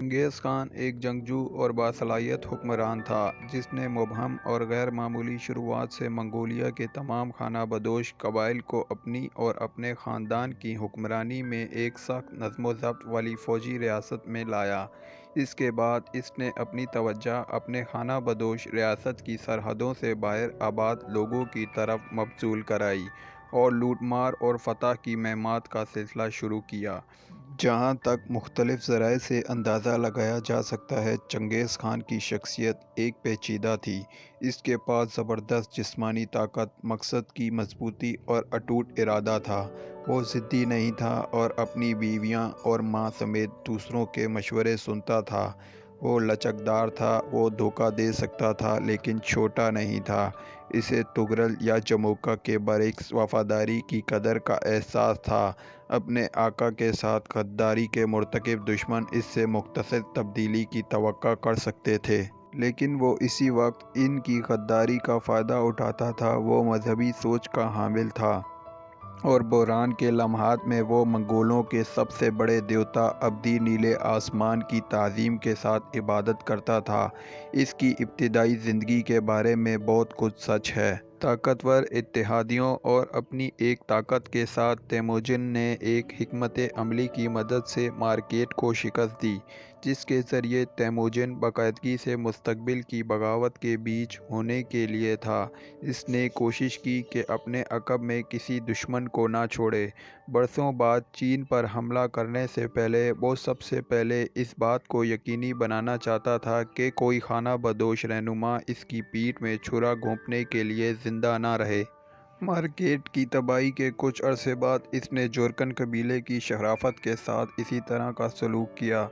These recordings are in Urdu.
چنگیز خان ایک جنگجو اور باصلاحیت حکمران تھا جس نے مبہم اور غیر معمولی شروعات سے منگولیا کے تمام خانہ بدوش قبائل کو اپنی اور اپنے خاندان کی حکمرانی میں ایک سخت نظم و ضبط والی فوجی ریاست میں لایا۔ اس کے بعد اس نے اپنی توجہ اپنے خانہ بدوش ریاست کی سرحدوں سے باہر آباد لوگوں کی طرف مبذول کرائی اور لوٹ مار اور فتح کی مہمات کا سلسلہ شروع کیا۔ جہاں تک مختلف ذرائع سے اندازہ لگایا جا سکتا ہے، چنگیز خان کی شخصیت ایک پیچیدہ تھی۔ اس کے پاس زبردست جسمانی طاقت، مقصد کی مضبوطی اور اٹوٹ ارادہ تھا۔ وہ ضدی نہیں تھا اور اپنی بیویاں اور ماں سمیت دوسروں کے مشورے سنتا تھا۔ وہ لچکدار تھا، وہ دھوکہ دے سکتا تھا لیکن چھوٹا نہیں تھا۔ اسے تغرل یا جموکا کے برعکس وفاداری کی قدر کا احساس تھا۔ اپنے آقا کے ساتھ غداری کے مرتکب دشمن اس سے مختصر تبدیلی کی توقع کر سکتے تھے۔ لیکن وہ اسی وقت ان کی غداری کا فائدہ اٹھاتا تھا۔ وہ مذہبی سوچ کا حامل تھا اور بحران کے لمحات میں وہ منگولوں کے سب سے بڑے دیوتا ابدی نیلے آسمان کی تعظیم کے ساتھ عبادت کرتا تھا۔ اس کی ابتدائی زندگی کے بارے میں بہت کچھ سچ ہے۔ طاقتور اتحادیوں اور اپنی ایک طاقت کے ساتھ تیموجن نے ایک حکمت عملی کی مدد سے مارکیٹ کو شکست دی، جس کے ذریعے تیموجن باقاعدگی سے مستقبل کی بغاوت کے بیچ ہونے کے لیے تھا۔ اس نے کوشش کی کہ اپنے عقب میں کسی دشمن کو نہ چھوڑے۔ برسوں بعد چین پر حملہ کرنے سے پہلے وہ سب سے پہلے اس بات کو یقینی بنانا چاہتا تھا کہ کوئی خانہ بدوش رہنما اس کی پیٹھ میں چھرا گھونپنے کے لیے زندہ نہ رہے۔ مارکیٹ کی تباہی کے کچھ عرصے بعد اس نے جورکن قبیلے کی شرافت کے ساتھ اسی طرح کا سلوک کیا۔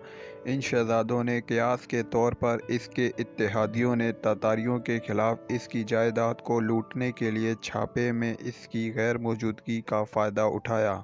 ان شہزادوں نے قیاس کے طور پر اس کے اتحادیوں نے تاتاریوں کے خلاف اس کی جائیداد کو لوٹنے کے لیے چھاپے میں اس کی غیر موجودگی کا فائدہ اٹھایا۔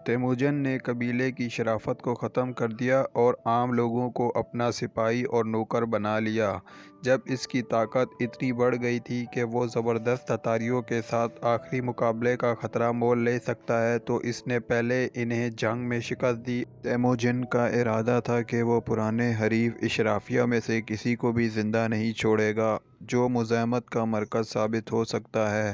تیموجن نے قبیلے کی شرافت کو ختم کر دیا اور عام لوگوں کو اپنا سپاہی اور نوکر بنا لیا۔ جب اس کی طاقت اتنی بڑھ گئی تھی کہ وہ زبردست تاتاریوں کے ساتھ آخری مقابلے کا خطرہ مول لے سکتا ہے تو اس نے پہلے انہیں جنگ میں شکست دی۔ تیموجن کا ارادہ تھا کہ وہ پرانے حریف اشرافیہ میں سے کسی کو بھی زندہ نہیں چھوڑے گا جو مزاحمت کا مرکز ثابت ہو سکتا ہے۔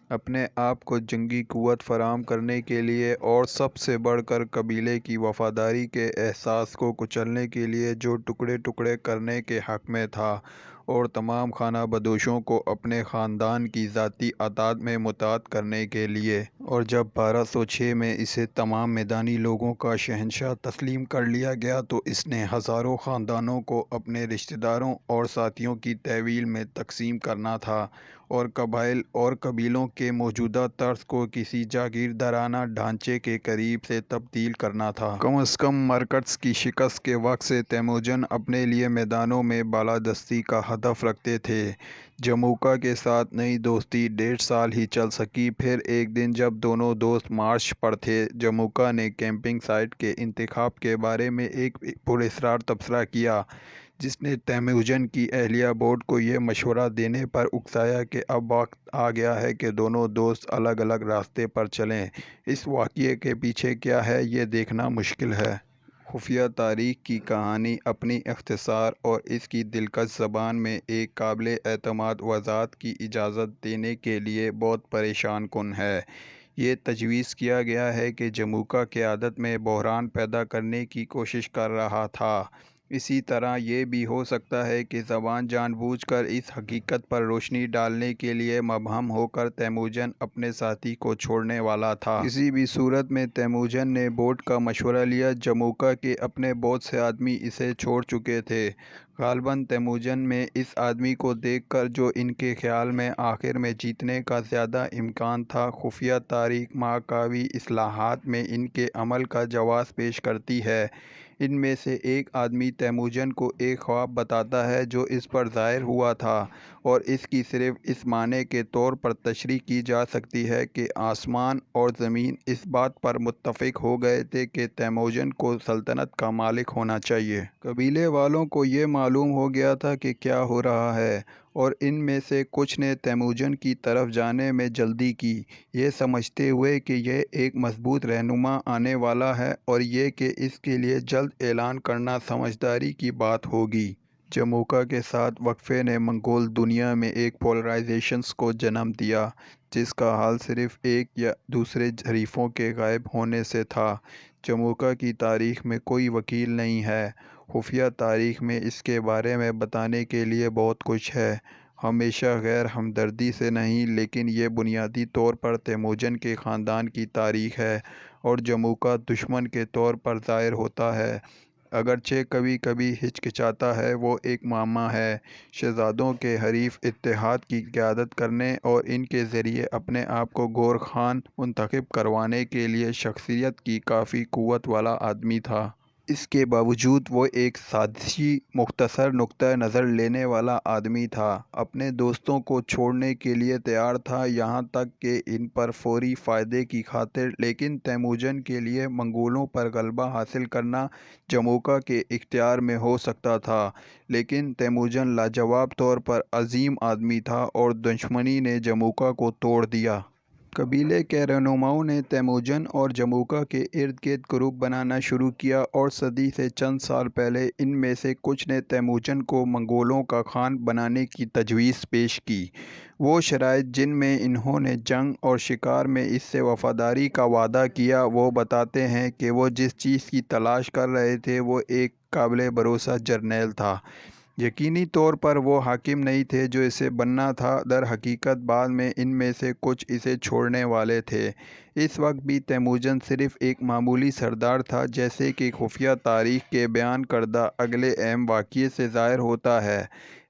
اپنے آپ کو جنگی قوت فراہم کرنے کے لیے اور سب سے بڑھ کر قبیلے کی وفاداری کے احساس کو کچلنے کے لیے جو ٹکڑے ٹکڑے کرنے کے حق میں تھا اور تمام خانہ بدوشوں کو اپنے خاندان کی ذاتی اطاعت میں مطاعت کرنے کے لیے۔ اور جب 1206 میں اسے تمام میدانی لوگوں کا شہنشاہ تسلیم کر لیا گیا تو اس نے ہزاروں خاندانوں کو اپنے رشتہ داروں اور ساتھیوں کی تحویل میں تقسیم کرنا تھا اور قبائل اور قبیلوں کے موجودہ طرز کو کسی جاگیردارانہ ڈھانچے کے قریب سے تبدیل کرنا تھا۔ کم از کم مرکٹس کی شکست کے وقت سے تیموجن اپنے لیے میدانوں میں بالادستی کا ہدف رکھتے تھے۔ جموکا کے ساتھ نئی دوستی 1.5 سال ہی چل سکی۔ پھر ایک دن جب دونوں دوست مارچ پر تھے، جموکا نے کیمپنگ سائٹ کے انتخاب کے بارے میں ایک پراسرار تبصرہ کیا، جس نے تیموجن کی اہلیہ بورڈ کو یہ مشورہ دینے پر اکسایا کہ اب وقت آ گیا ہے کہ دونوں دوست الگ الگ راستے پر چلیں۔ اس واقعے کے پیچھے کیا ہے یہ دیکھنا مشکل ہے۔ خفیہ تاریخ کی کہانی اپنی اختصار اور اس کی دلکش زبان میں ایک قابل اعتماد وضاحت کی اجازت دینے کے لیے بہت پریشان کن ہے۔ یہ تجویز کیا گیا ہے کہ جموکا قیادت میں بحران پیدا کرنے کی کوشش کر رہا تھا۔ اسی طرح یہ بھی ہو سکتا ہے کہ زبان جان بوجھ کر اس حقیقت پر روشنی ڈالنے کے لیے مبہم ہو کر تیموجن اپنے ساتھی کو چھوڑنے والا تھا۔ کسی بھی صورت میں تیموجن نے بورڈ کا مشورہ لیا۔ جموکا کے اپنے بہت سے آدمی اسے چھوڑ چکے تھے۔ غالباً تیموجن میں اس آدمی کو دیکھ کر جو ان کے خیال میں آخر میں جیتنے کا زیادہ امکان تھا۔ خفیہ تاریخ مہاکاوی اصطلاحات میں ان کے عمل کا جواز پیش کرتی ہے۔ ان میں سے ایک آدمی تیموجن کو ایک خواب بتاتا ہے جو اس پر ظاہر ہوا تھا اور اس کی صرف اس معنی کے طور پر تشریح کی جا سکتی ہے کہ آسمان اور زمین اس بات پر متفق ہو گئے تھے کہ تیموجن کو سلطنت کا مالک ہونا چاہیے۔ قبیلے والوں کو یہ معلوم ہو گیا تھا کہ کیا ہو رہا ہے اور ان میں سے کچھ نے تیموجن کی طرف جانے میں جلدی کی، یہ سمجھتے ہوئے کہ یہ ایک مضبوط رہنما آنے والا ہے اور یہ کہ اس کے لیے جلد اعلان کرنا سمجھداری کی بات ہوگی۔ جموکا کے ساتھ وقفے نے منگول دنیا میں ایک پولرائزیشنز کو جنم دیا، جس کا حل صرف ایک یا دوسرے حریفوں کے غائب ہونے سے تھا۔ جموکا کی تاریخ میں کوئی وکیل نہیں ہے۔ خفیہ تاریخ میں اس کے بارے میں بتانے کے لیے بہت کچھ ہے، ہمیشہ غیر ہمدردی سے نہیں، لیکن یہ بنیادی طور پر تیموجن کے خاندان کی تاریخ ہے اور جموکا دشمن کے طور پر ظاہر ہوتا ہے، اگرچہ کبھی کبھی ہچکچاتا ہے۔ وہ ایک معمہ ہے، شہزادوں کے حریف اتحاد کی قیادت کرنے اور ان کے ذریعے اپنے آپ کو گور خان منتخب کروانے کے لیے شخصیت کی کافی قوت والا آدمی تھا۔ اس کے باوجود وہ ایک سازشی، مختصر نقطہ نظر لینے والا آدمی تھا، اپنے دوستوں کو چھوڑنے کے لیے تیار تھا، یہاں تک کہ ان پر فوری فائدے کی خاطر۔ لیکن تیموجن کے لیے منگولوں پر غلبہ حاصل کرنا جموکا کے اختیار میں ہو سکتا تھا، لیکن تیموجن لاجواب طور پر عظیم آدمی تھا اور دشمنی نے جموکا کو توڑ دیا۔ قبیلے کے رہنماؤں نے تیموجن اور جموکا کے ارد گرد گروپ بنانا شروع کیا اور صدی سے چند سال پہلے ان میں سے کچھ نے تیموجن کو منگولوں کا خان بنانے کی تجویز پیش کی۔ وہ شرائط جن میں انہوں نے جنگ اور شکار میں اس سے وفاداری کا وعدہ کیا، وہ بتاتے ہیں کہ وہ جس چیز کی تلاش کر رہے تھے وہ ایک قابل بھروسہ جرنیل تھا۔ یقینی طور پر وہ حاکم نہیں تھے جو اسے بننا تھا، در حقیقت بعد میں ان میں سے کچھ اسے چھوڑنے والے تھے۔ اس وقت بھی تیموجن صرف ایک معمولی سردار تھا، جیسے کہ خفیہ تاریخ کے بیان کردہ اگلے اہم واقعے سے ظاہر ہوتا ہے،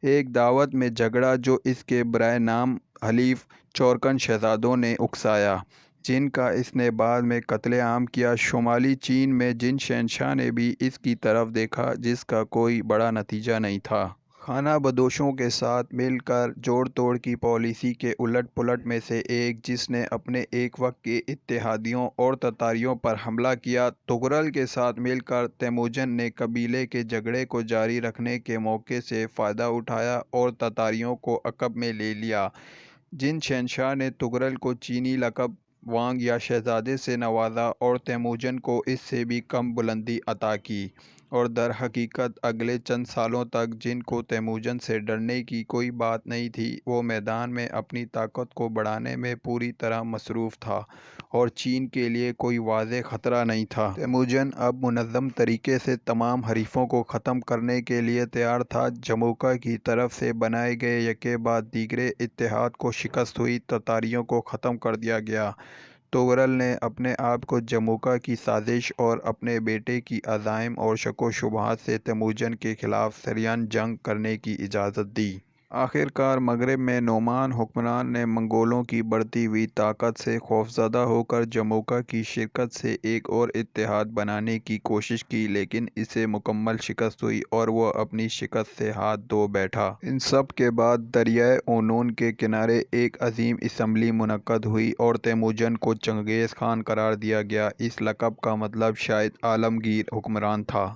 ایک دعوت میں جھگڑا جو اس کے برائے نام حلیف چورکن شہزادوں نے اکسایا، جن کا اس نے بعد میں قتل عام کیا۔ شمالی چین میں جن شہنشاہ نے بھی اس کی طرف دیکھا، جس کا کوئی بڑا نتیجہ نہیں تھا۔ خانہ بدوشوں کے ساتھ مل کر جوڑ توڑ کی پالیسی کے الٹ پلٹ میں سے ایک، جس نے اپنے ایک وقت کے اتحادیوں اور تتاریوں پر حملہ کیا، تغرل کے ساتھ مل کر تیموجن نے قبیلے کے جھگڑے کو جاری رکھنے کے موقع سے فائدہ اٹھایا اور تتاریوں کو عقب میں لے لیا۔ جن شہنشاہ نے تغرل کو چینی لقب وانگ یا شہزادے سے نوازا اور تیموجن کو اس سے بھی کم بلندی عطا کی، اور در حقیقت اگلے چند سالوں تک جن کو تیموجن سے ڈرنے کی کوئی بات نہیں تھی، وہ میدان میں اپنی طاقت کو بڑھانے میں پوری طرح مصروف تھا اور چین کے لیے کوئی واضح خطرہ نہیں تھا۔ تیموجن اب منظم طریقے سے تمام حریفوں کو ختم کرنے کے لیے تیار تھا۔ جموکا کی طرف سے بنائے گئے یکے بعد دیگرے اتحاد کو شکست ہوئی، تتاریوں کو ختم کر دیا گیا۔ تغرل نے اپنے آپ کو جموکا کی سازش اور اپنے بیٹے کی عزائم اور شک و شبہات سے تیموجن کے خلاف سریان جنگ کرنے کی اجازت دی۔ آخر کار مغرب میں نعمان حکمران نے منگولوں کی بڑھتی ہوئی طاقت سے خوفزدہ ہو کر جموکا کی شرکت سے ایک اور اتحاد بنانے کی کوشش کی، لیکن اسے مکمل شکست ہوئی اور وہ اپنی شکست سے ہاتھ دھو بیٹھا۔ ان سب کے بعد دریائے اونون کے کنارے ایک عظیم اسمبلی منعقد ہوئی اور تیموجن کو چنگیز خان قرار دیا گیا۔ اس لقب کا مطلب شاید عالمگیر حکمران تھا۔